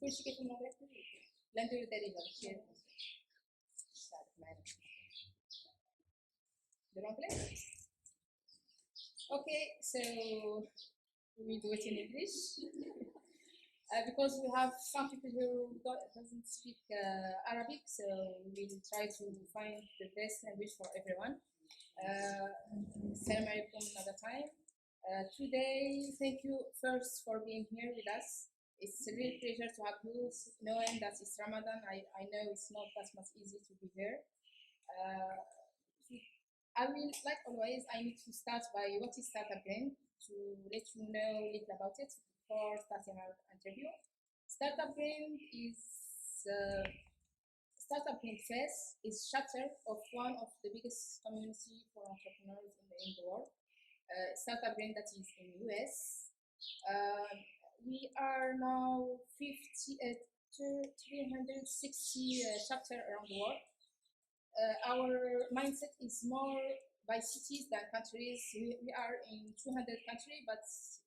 كل شيء كيكون مغلق لا نديرو delivery Okay, so we do it in English because we have some people who doesn't speak Arabic, so we'll try to find the best language for everyone. Assalamu alaikum another time. Today, thank you first for being here with us. It's a real pleasure to have you, knowing that it's Ramadan. I know it's not that much easy to be here. I will, like always, I need to start by what is Startup Grind to let you know a little about it before starting our interview. Startup Grind is Startup Grind Fez is chapter of one of the biggest community for entrepreneurs in the world. Startup Grind that is in the US. We are now 360 chapter around the world. Our mindset is more by cities than countries. We are in 200 countries, but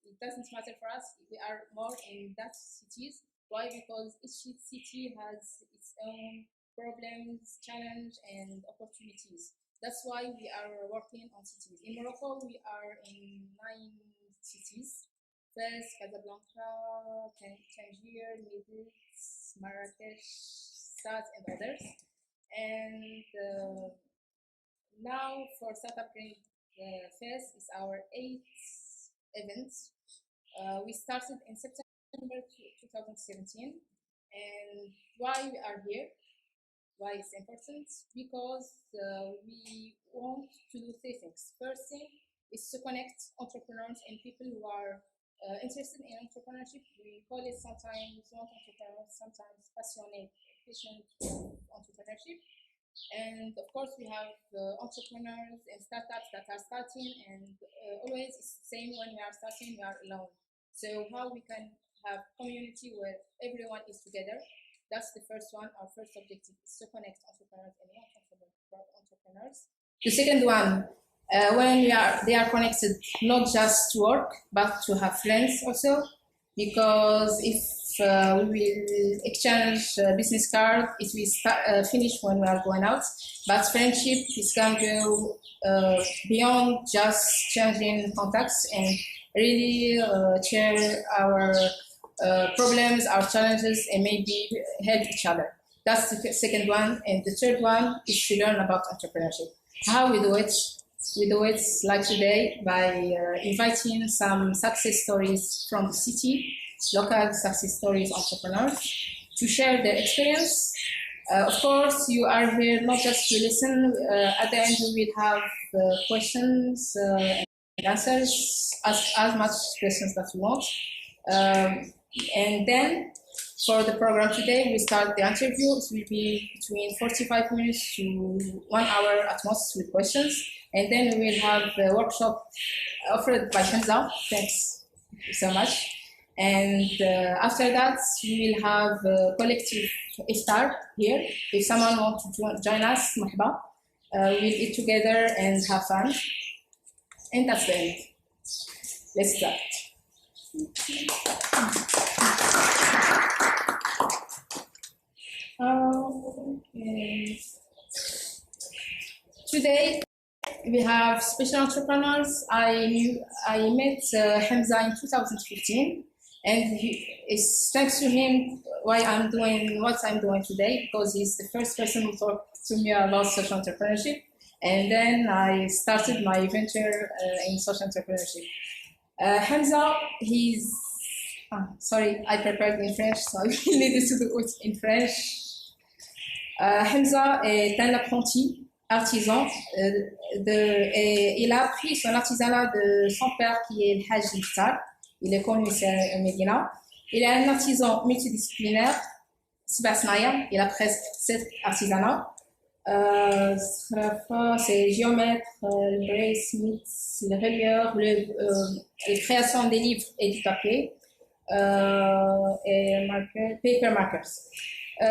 it doesn't matter for us. We are more in that cities. Why? Because each city has its own problems, challenge, and opportunities. That's why we are working on cities. In Morocco, we are in 9 cities: Fez, Casablanca, Tangier, Medina, Marrakesh, Stad, and others. And now for Startup Grind Fez is our 8th event. We started in September 2017. And why we are here? Why it's important? Because we want to do 3 things. First thing is to connect entrepreneurs and people who are interested in entrepreneurship. We call it sometimes not entrepreneurs, sometimes passionate patient entrepreneurship. And of course we have entrepreneurs and startups that are starting, and always it's the same. When we are starting, we are alone. So how we can have community where everyone is together? That's the first one. Our first objective is to connect entrepreneurs and non-entrepreneurs. The second one, when they are connected, not just to work, but to have friends also. Because if we will exchange business card, it will finish when we are going out. But friendship is going to go beyond just changing contacts and really share our problems, our challenges, and maybe help each other. That's the second one. And the third one is to learn about entrepreneurship. How we do it? We do it like today by inviting some success stories from the city, local success stories entrepreneurs, to share their experience. Of course, you are here not just to listen. At the end, we will have questions and answers, as much questions that you want. And then, for the program today, we start the interview. It will be between 45 minutes to 1 hour at most with questions. And then we will have a workshop offered by Hamza. Thanks so much. And after that, we will have a collective iftar here. If someone wants to join us, mahba. We'll eat together and have fun. And that's the end. Let's start. Today, we have special entrepreneurs. I met Hamza in 2015, and it's thanks to him why I'm doing what I'm doing today, because he's the first person who talked to me about social entrepreneurship. And then I started my venture in social entrepreneurship. Hamza, he's sorry, I prepared in French, so I needed to do it in French. Hamza est un apprenti artisan. Il a appris son artisanat de son père qui est le Hajj Iftar. Il est connu ici à Medina. Il est un artisan multidisciplinaire. Il a presque 7 artisanats. C'est géomètre, le bracelet, le relieur, la création des livres et du papier, et paper markers.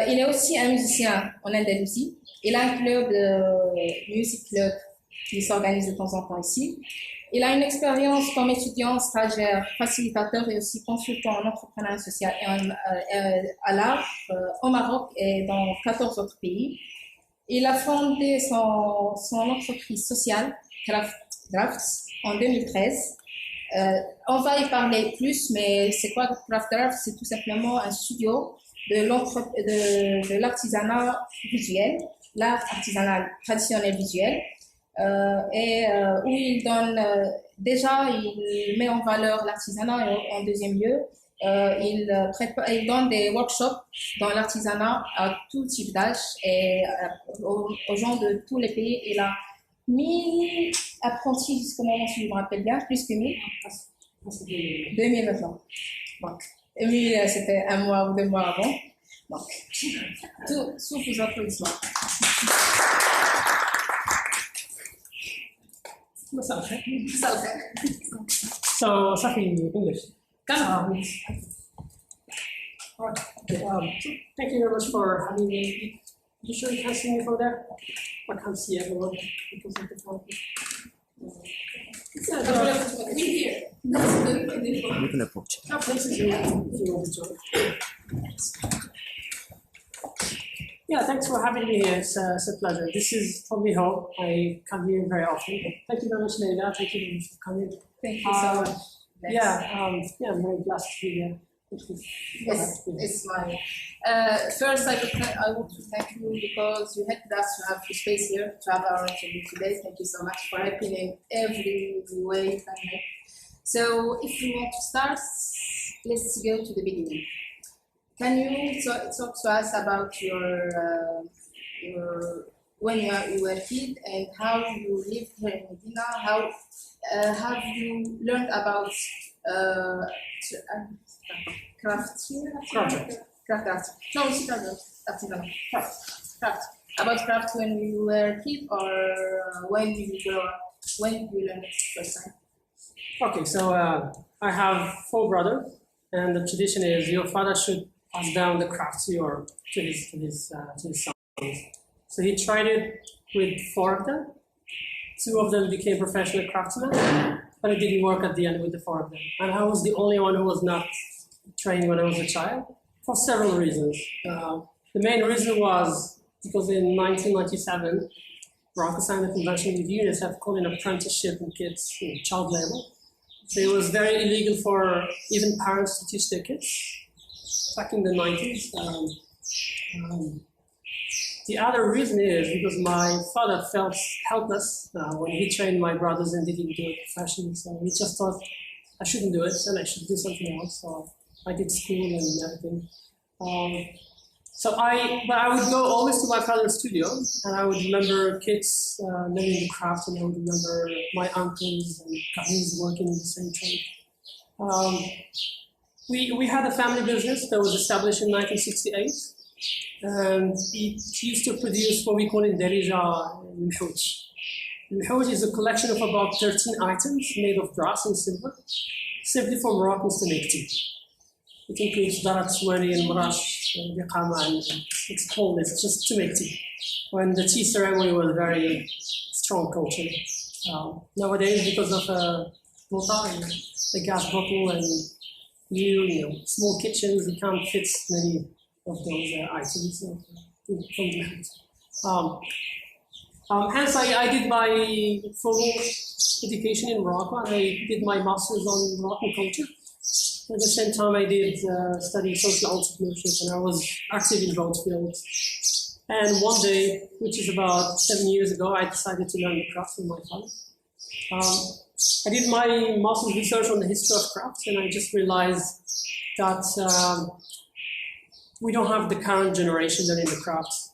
Il est aussi un musicien en Andalousie. Il a un club, music club, qui s'organise de temps en temps ici. Il a une expérience comme étudiant, stagiaire, facilitateur et aussi consultant en entrepreneuriat social à l'art au Maroc et dans 14 autres pays. Il a fondé son entreprise sociale, Crafts, en 2013. On va y parler plus, mais c'est quoi Craft Draft? C'est tout simplement un studio de l'artisanat visuel, l'art artisanal traditionnel visuel, où il donne, déjà, il met en valeur l'artisanat et en deuxième lieu, il donne des workshops dans l'artisanat à tout type d'âge et aux gens de tous les pays. Il a 1000 apprentis jusqu'au moment, si je me rappelle bien, plus que 1000. 2000 maintenant. Donc, 1000, c'était un mois ou 2 mois avant. Donc, tout sous vos applaudissements. So, Safi, English. Alright. Okay, thank you very much for having me. You sure you can see me from there? I can't see everyone because of the phone. You can approach. Places you want to join. Yeah, thanks for having me here. It's a pleasure. This is probably home. I come here very often. Thank you very much, Leila. Thank you very much for coming. Thank you so much. I'm very blessed to be here. Yes, it's mine. First, I want to thank you because you helped us to have the space here to have our interview today. Thank you so much for helping in every way you can help. So, if you want to start, let's go to the beginning. Can you talk to us about your when you were a kid and how you lived here in Medina? How have you learned about craft? About craft when you were a kid or when you grew up? When did you learn it first time? Okay, so I have 4 brothers, and the tradition is your father should pass down the craft to his sons. So he tried it with 4 of them. 2 of them became professional craftsmen, but it didn't work at the end with the 4 of them. And I was the only one who was not trained when I was a child, for several reasons. The main reason was because in 1997, Morocco signed a convention with UNICEF calling apprenticeship in kids child labor. So it was very illegal for even parents to teach their kids back in the 90s. The other reason is because my father felt helpless when he trained my brothers and didn't do it professionally. So he just thought I shouldn't do it and I should do something else. So I did school and everything. But I would go always to my father's studio, and I would remember kids learning the craft, and I would remember my uncles and cousins working in the same trade. We had a family business that was established in 1968, and it used to produce what we call in Darija mhouj. Mhouj is a collection of about 13 items made of brass and silver, simply for Moroccans to make tea. It includes darak, swani, and marash, and biqama, and it's called this just to make tea. When the tea ceremony was very strong culture. Nowadays, because of the gas bottle and small kitchens, we can't fit many of those items from the house. Hence, I did my formal education in Morocco, and I did my master's on Moroccan culture. At the same time, I did study social entrepreneurship, and I was active in both fields. And one day, which is about 7 years ago, I decided to learn the craft from my father. I did my master's research on the history of crafts, and I just realized that we don't have the current generation learning the crafts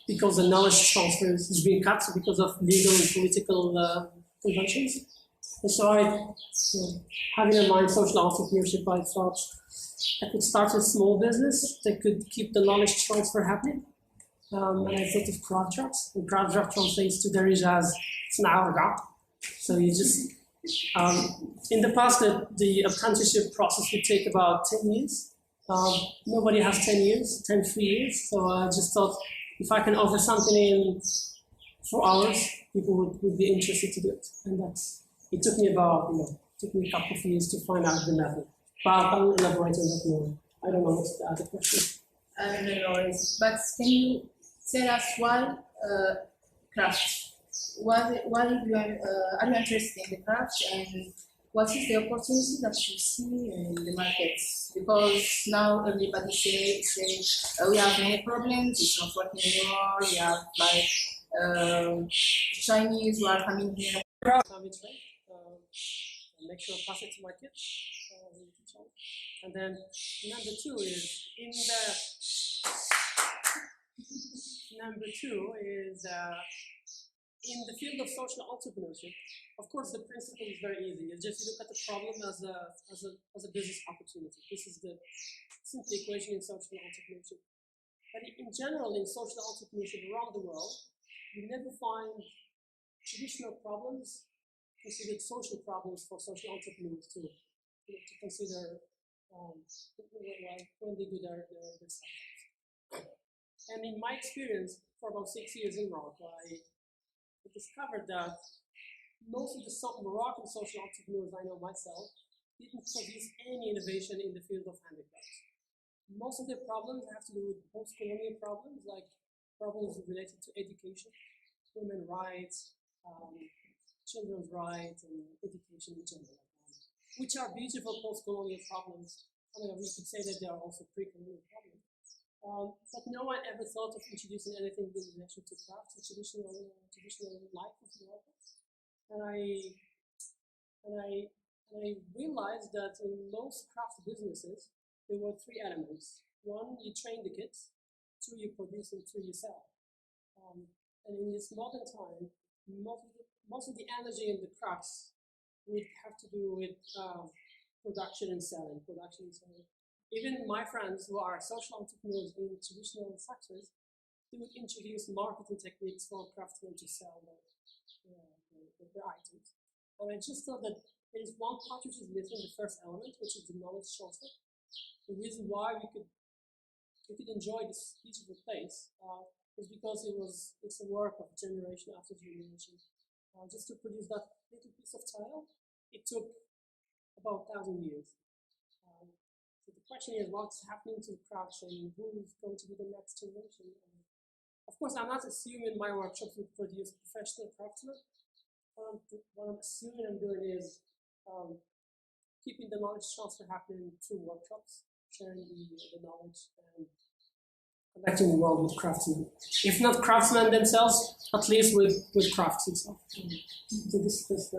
because the knowledge transfer is being cut because of legal and political conventions. And so having in mind social entrepreneurship, I thought I could start a small business that could keep the knowledge transfer happening. And I thought of craft drafts, and craft draft translates to Darija as Sna'arga. So you just, in the past, the apprenticeship process would take about 10 years. Nobody has 10 years, 10 free years. So I just thought if I can offer something in 4 hours, people would be interested to do it. And It took me about, took me a couple of years to find out the method. But I'll elaborate on that more. I don't know what's the other question. No worries. But can you tell us why craft? Why are you interested in the craft, and what is the opportunity that you see in the markets? Because now everybody say we have many problems, it's not working anymore, we have like Chinese who are coming here. Make sure pass it to my kids. And then number two is in the field of social entrepreneurship. Of course, the principle is very easy. It's just you look at the problem as a business opportunity. This is the simple equation in social entrepreneurship. But in general, in social entrepreneurship around the world, you never find traditional problems considered social problems for social entrepreneurs to consider when they do their startups. And in my experience, for about 6 years in Morocco, I discovered that most of the Moroccan social entrepreneurs I know myself didn't produce any innovation in the field of handicrafts. Most of their problems have to do with post-colonial problems, like problems related to education, women's rights, children's rights, and education in general, which are beautiful post-colonial problems. I mean, we could say that they are also pre-colonial problems. But no one ever thought of introducing anything in relation to craft and traditional life of Morocco. And I realized that in most craft businesses, there were three elements. One, you train the kids. Two, you produce, and three, you sell. And in this modern time, most of the energy in the crafts would have to do with production and selling. Even my friends who are social entrepreneurs in traditional sectors, they would introduce marketing techniques for craftsmen to sell their items. And I just thought that there is one part which is missing, the first element, which is the knowledge transfer. The reason why we could enjoy this beautiful place is because it's a work of generation after generation. Just to produce that little piece of tile, it took about 1,000 years. So the question is, what's happening to the craft and who is going to be the next generation? Of course, I'm not assuming my workshops will produce professional craftsmen. What I'm assuming I'm doing is keeping the knowledge transfer happening through workshops, sharing the knowledge, and connecting the world with craftsmen. If not craftsmen themselves, at least with crafts itself. So this is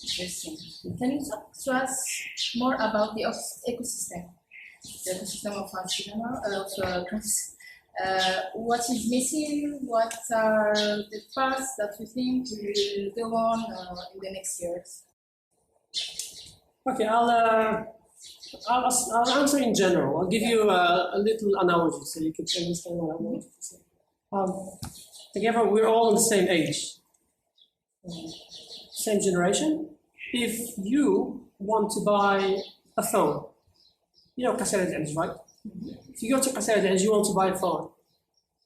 Interesting. Can you talk to us more about the ecosystem of crafts? What is missing? What are the paths that you think will go on in the next years? Okay, I'll answer in general. I'll give you a little analogy so you can understand what I want to say. Again, we're all in the same age, same generation. If you want to buy a phone, you know Qasr al-Adj, right? If you go to Qasr al-Adj, you want to buy a phone.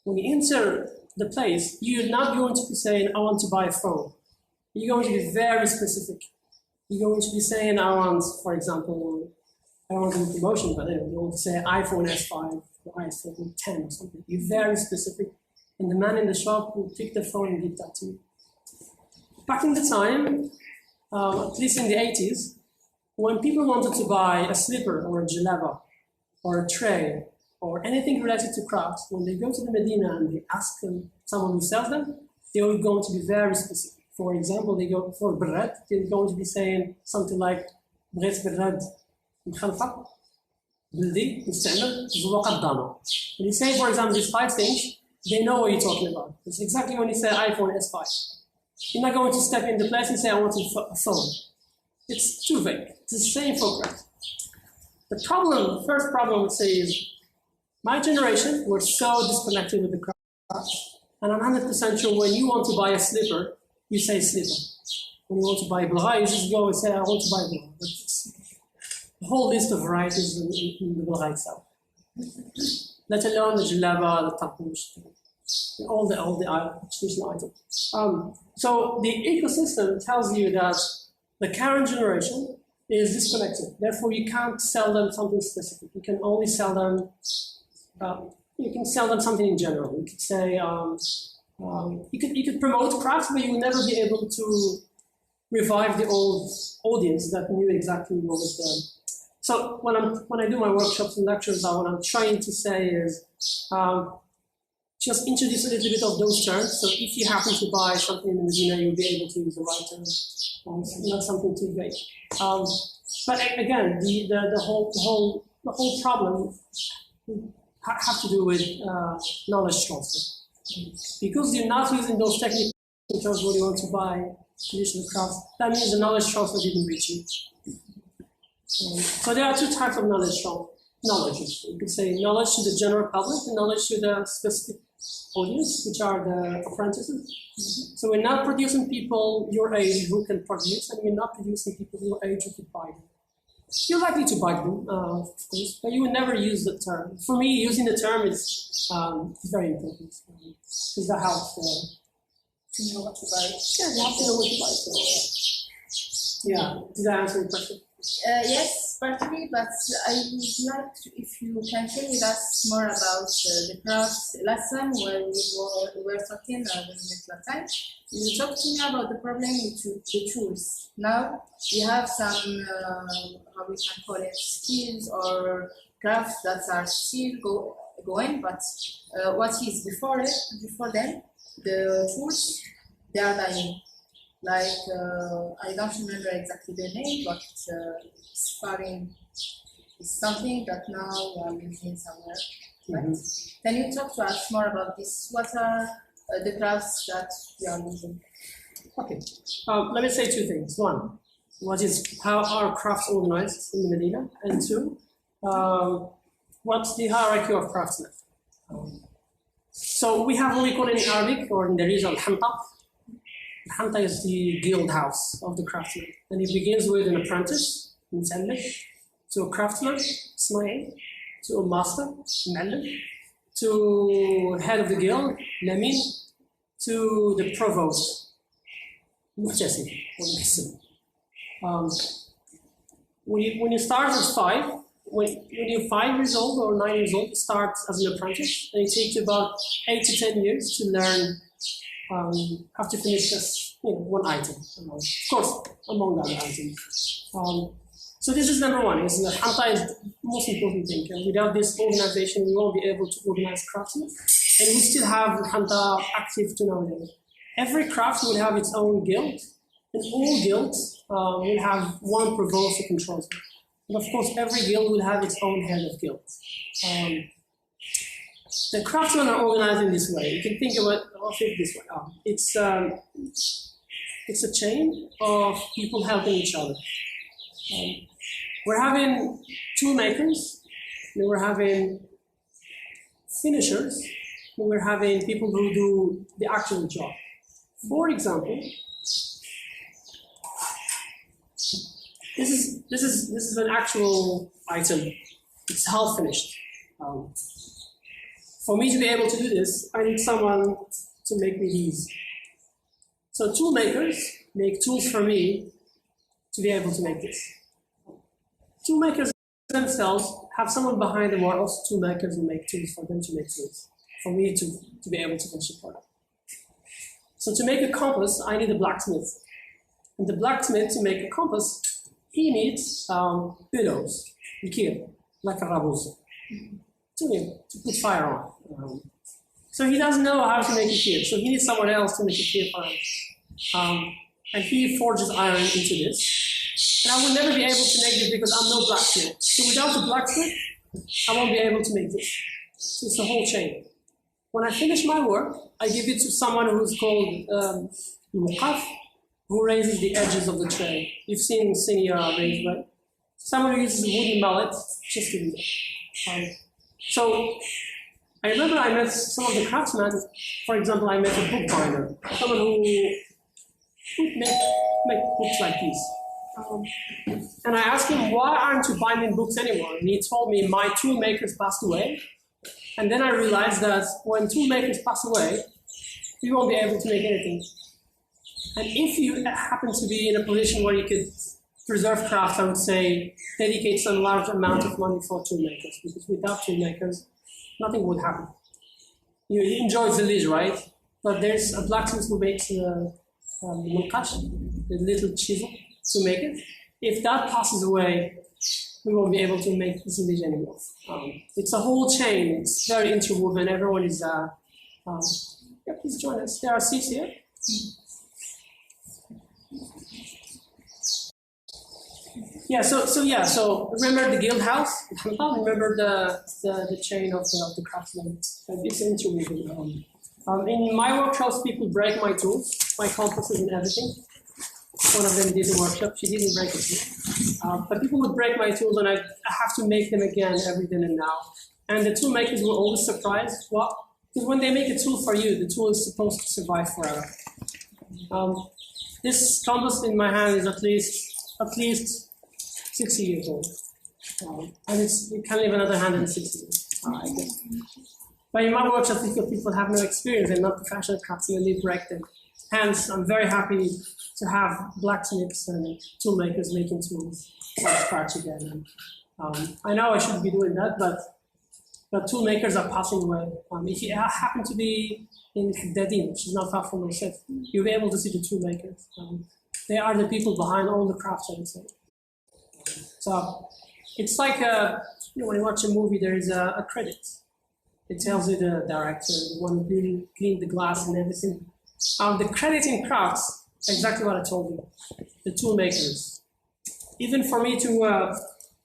When you enter the place, you're not going to be saying, I want to buy a phone. You're going to be very specific. You're going to be saying, I want, for example, I don't want to do promotion, but you want to say iPhone S5 or iPhone 10 or something. You're very specific. And the man in the shop will pick the phone and give that to you. Back in the time, at least in the 80s, when people wanted to buy a slipper or a jalaba or a tray or anything related to crafts, when they go to the Medina and they ask someone who sells them, they are going to be very specific. For example, they go for bread, they're going to be saying something like بغيت براد مخلفة بلدي مستعمل جوا قدامه. When you say, for example, these 5 things, they know what you're talking about. It's exactly when you say iPhone S5. You're not going to step in the place and say, I want a phone. It's too vague. It's the same for craft. The first problem I would say is, my generation, we're so disconnected with the craft. And I'm 100% sure when you want to buy a slipper, you say slipper. When you want to buy blagha, you just go and say, I want to buy blagha. It's a whole list of varieties in the blagha itself. Let alone the jalaba, the tapush, all the traditional items. So the ecosystem tells you that The current generation is disconnected. Therefore, you can't sell them something specific. You can only sell them. You can sell them something in general. You could say you could promote crafts, but you will never be able to revive the old audience that knew exactly what was done. So when I do my workshops and lectures, what I'm trying to say is just introduce a little bit of those terms. So if you happen to buy something in Medina, you'll be able to use the right terms, not something too vague. But again, the whole problem have to do with knowledge transfer. Because you're not using those technical terms when you want to buy traditional crafts, that means the knowledge transfer didn't reach you. So there are two types of knowledge. You could say knowledge to the general public and knowledge to the specific audience, which are the apprentices. So we're not producing people your age who can produce, and we're not producing people your age who can buy them. You're likely to buy them, of course, but you would never use the term. For me, using the term is very important, because that helps to know what to buy. Yeah, you have to know what to buy. So, yeah, did I answer your question? Yes, partly, but I would like to, if you can share with us more about the crafts. Last time when we were talking, when we met last time, you talked to me about the problem with the tools. Now we have some, how we can call it, skills or crafts that are still going, but what is before them, the tools, they are dying. Like, I don't remember exactly the name, but sparring is something that now we are using somewhere. Right? Mm-hmm. Can you talk to us more about this? What are the crafts that we are using? Okay, let me say two things. One, what is how are crafts organized in Medina? And two, what's the hierarchy of craftsmen? So we have what we call in Arabic or in the region al-Hanta. Hanta is the guild house of the craftsman, and it begins with an apprentice, to a craftsman, to a master, to head of the guild, Lamin, to the provost, when you start at 5, when you're 5 years old or 9 years old, you start as an apprentice, and it takes you about 8 to 10 years to learn. Have to finish just one item, of course, among other items. So this is number one. Hanta is the most important thing. And without this organization, we won't be able to organize craftsmen. And we still have Hanta active to nowadays. Every craft will have its own guild, and all guilds will have one provost who controls it. And of course, every guild will have its own head of guild. The craftsmen are organized in this way. You can think of it this way. It's a chain of people helping each other. We're having tool makers, and we're having finishers, and we're having people who do the actual job. For example, this is an actual item. It's half finished. For me to be able to do this, I need someone to make me these. So tool makers make tools for me to be able to make this. Tool makers themselves have someone behind them, or also tool makers who make tools for them to make tools, for me to be able to finish the product. So to make a compass, I need a blacksmith. And the blacksmith, to make a compass, he needs pillows, like a rabuz, to put fire on. So he doesn't know how to make a kir, so he needs someone else to make a kir for him. And he forges iron into this. And I will never be able to make this because I'm no blacksmith. So without the blacksmith, I won't be able to make this. So it's a whole chain. When I finish my work, I give it to someone who's called muqaf, who raises the edges of the tray. You've seen Senior raise, right? Someone who uses a wooden mallet just to do that. So I remember I met some of the craftsmen. For example, I met a bookbinder, someone who would make books like these. And I asked him, why aren't you binding books anymore? And he told me, my tool makers passed away. And then I realized that when tool makers pass away, we won't be able to make anything. And if you happen to be in a position where you could preserve craft, I would say dedicate some large amount of money for toolmakers, because without toolmakers, nothing would happen. You enjoy zilij, right? But there's a blacksmith who makes the little chisel to make it. If that passes away, we won't be able to make zilij anymore. It's a whole chain. It's very interwoven. Everyone is. Yeah, please join us. There are seats here. So remember the guild house? Remember the chain of the craftsmen. It's interwoven. In my workshops, people break my tools, my compasses and everything. One of them did a workshop. She didn't break it. But people would break my tools, and I have to make them again every then and now. And the tool makers were always surprised. Well, because when they make a tool for you, the tool is supposed to survive forever. This compass in my hand is at least 60 years old, and it can live another 160 years, I guess. But in my workshop, people have no experience and not professional craftsmen, they break them. Hence, I'm very happy to have blacksmiths and tool makers making tools from scratch again. I know I shouldn't be doing that, but tool makers are passing away. If you happen to be in Hadadin, which is not far from myself, you'll be able to see the tool makers. They are the people behind all the crafts, I would say. So it's like when you watch a movie, there is a credit. It tells you the director, the one who cleaned the glass and everything. The credit in crafts, exactly what I told you. The tool makers. Even for me to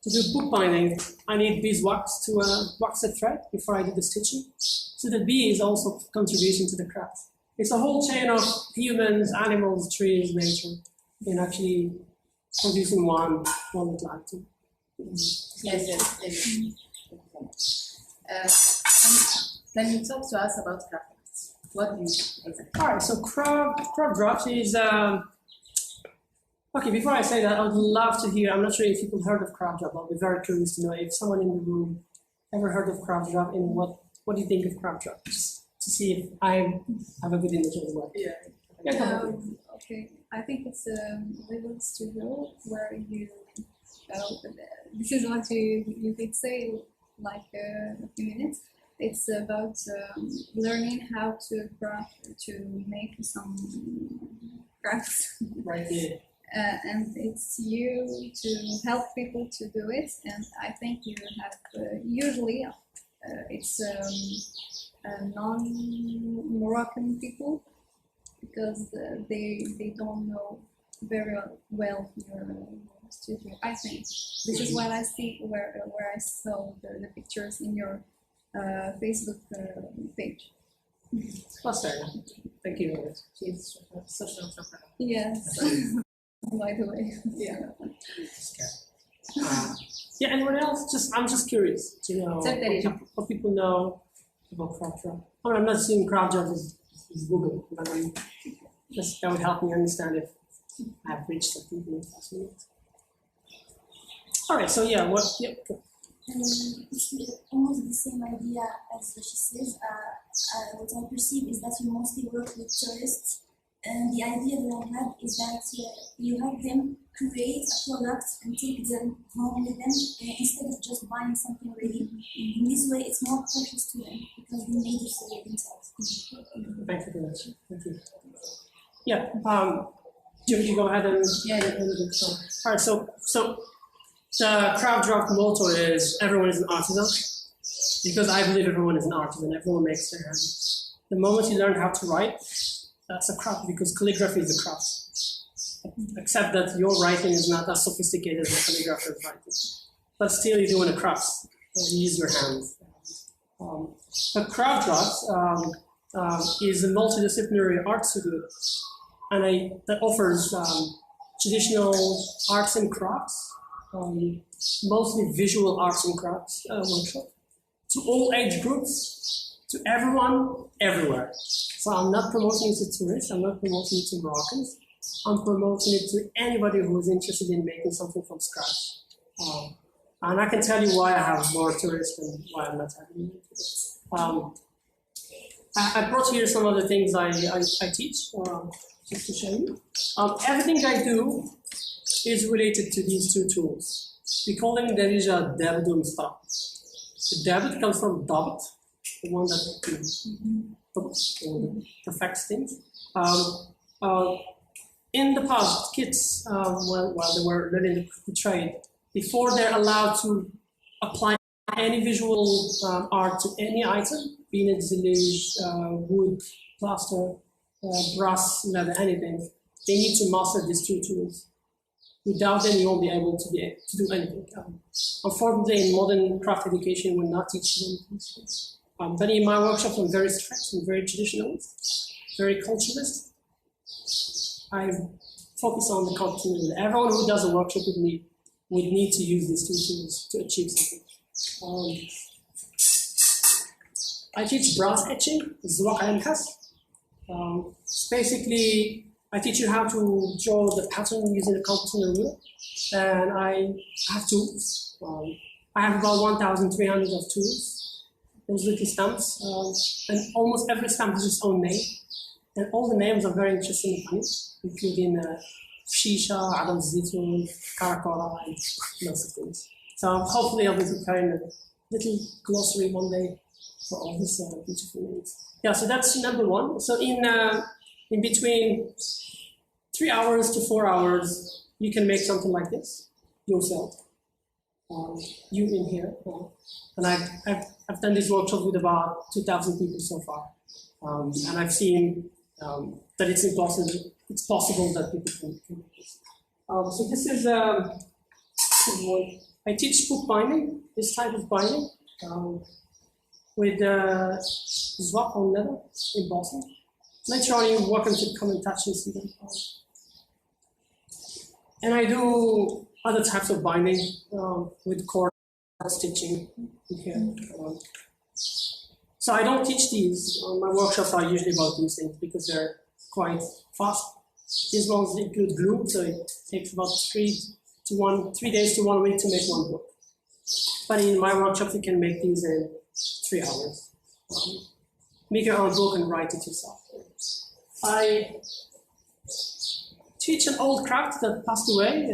do bookbinding, I need beeswax to wax the thread before I do the stitching. So the bee is also contribution to the craft. It's a whole chain of humans, animals, trees, nature, in actually producing one little item. Yes. Can you talk to us about craft drafts? What do you exactly? All right, so craft drafts is okay. Before I say that, I would love to hear. I'm not sure if people heard of craft draft. I'll be very curious to know if someone in the room ever heard of craft draft and what do you think of craft draft? Just to see if I have a good image of what. Yeah. Okay, I think it's a little studio where you. This is what you could say like a few minutes. It's about learning how to make some crafts. Right. Yeah. And it's you to help people to do it. And I think you have usually it's non-Moroccan people because they don't know very well your studio. I think this is what I see where I saw the pictures in your Facebook page. Thank you very much. She's such an entrepreneur. Yes. By the way. Yeah. Yeah. Anyone else? I'm just curious to know what people know about craft draft. I mean, I'm not seeing craft draft as Google, but that would help me understand if I've reached some people in the past minutes. All right. So yeah, what? Yeah. It's almost the same idea as she says. What I perceive is that you mostly work with tourists, and the idea that I have is that you help them create a product and take them home with them instead of just buying something ready. In this way, it's more precious to them because they made it for themselves. Thank you very much. Thank you. Yeah. Do you go ahead and all right. So. The craft draft motto is everyone is an artisan, because I believe everyone is an artisan, everyone makes their hands. The moment you learn how to write, that's a craft, because calligraphy is a craft. Except that your writing is not as sophisticated as a calligrapher's writing. But still you're doing a craft, you use your hands. But craft draft is a multidisciplinary art studio, and that offers traditional arts and crafts, mostly visual arts and crafts workshop, to all age groups, to everyone, everywhere. So I'm not promoting it to tourists, I'm not promoting it to Moroccans, I'm promoting it to anybody who is interested in making something from scratch. And I can tell you why I have more tourists and why I'm not having it. I brought here some of the things I teach. just to show you. Everything I do is related to these two tools. We call them Darija Dabit and Stop. The Dabit comes from Dabt, the one that perfects things. In the past, kids, while they were learning the trade, before they're allowed to apply any visual art to any item, being it zillage, wood, plaster, brass, leather, anything, they need to master these two tools. Without them, you won't be able to do anything. Unfortunately, in modern craft education, we're not teaching them these things. But in my workshops, I'm very strict and very traditionalist, very culturalist. I focus on the continuity. Everyone who does a workshop with me would need to use these two tools to achieve something. I teach brass etching, Zwak al basically, I teach you how to draw the pattern using a compass and a ruler. And I have tools. I have about 1,300 of tools, those little stamps. And almost every stamp has its own name. And all the names are very interesting and funny, including Shisha, Adam Zitun, Karakora, and lots of things. So hopefully I'll be preparing a little glossary one day for all these beautiful names. Yeah, so that's number one. So in between 3 hours to 4 hours, you can make something like this yourself. You in here. And I've done this workshop with about 2,000 people so far. And I've seen that it's possible that people can make this. So this is I teach book binding, this type of binding, with Zwak on leather embossing. Later on, you're welcome to come and touch and see them. And I do other types of binding with cord stitching in here. So I don't teach these. My workshops are usually about these things because they're quite fast. These ones include glue, so it takes about 3 days to 1 week to make one book. But in my workshops, you can make these in 3 hours. Make your own book and write it yourself. I teach an old craft that passed away,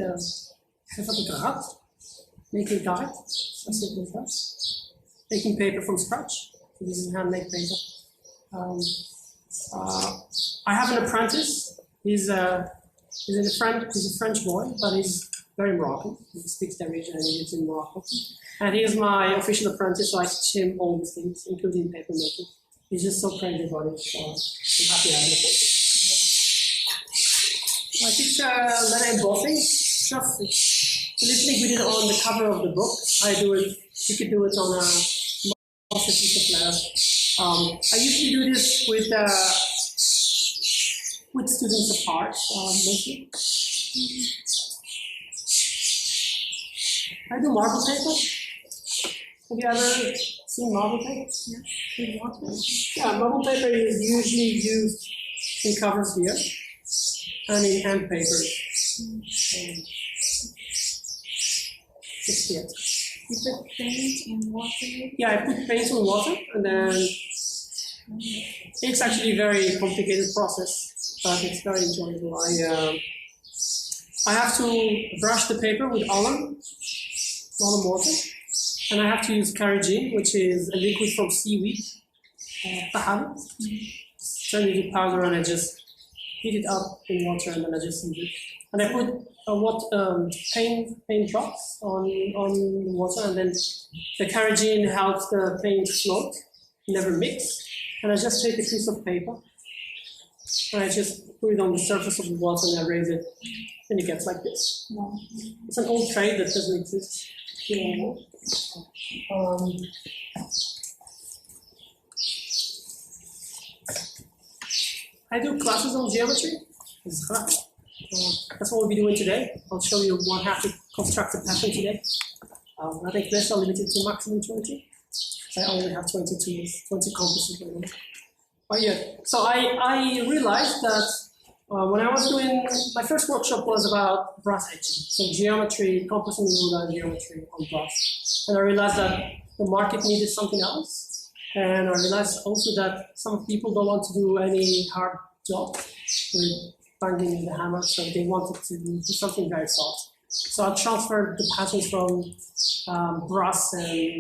making garret, as simple as that. Making paper from scratch. This is handmade paper. I have an apprentice. He's a French boy, but he's very Moroccan. He speaks Darija and he lives in Morocco. And he is my official apprentice, so I teach him all these things, including paper making. He's just so crazy about it, so I'm happy I have an apprentice. I teach leather embossing. Just the listening we did on the cover of the book. I do it. You could do it on a piece of leather. I usually do this with students of art, mostly. I do marble paper. Have you ever seen marble paper? Yeah, marble paper is usually used in covers here and in hand papers. Just here. You put paint in water? Yeah, I put paint on water, and then it's actually a very complicated process, but it's very enjoyable. I have to brush the paper with alum water, and I have to use carrageen, which is a liquid from seaweed, tahal. Turn it to powder, and I just heat it up in water, and then I just use it. And I put paint drops on the water, and then the carrageen helps the paint float, never mix. And I just take a piece of paper, and I just put it on the surface of the water, and I raise it, and it gets like this. Wow. It's an old trade that doesn't exist anymore. I do classes on geometry. That's what we'll be doing today. I'll show you how to construct a pattern today. I think this are limited to maximum 20. I only have 20 tools, 20 compasses right now. But yeah, so I realized that when I was doing, my first workshop was about brass etching. So geometry, compass and ruler geometry on brass. And I realized that the market needed something else. And I realized also that some people don't want to do any hard job with banging with the hammer, so they wanted to do something very soft. So I transferred the passion from brass and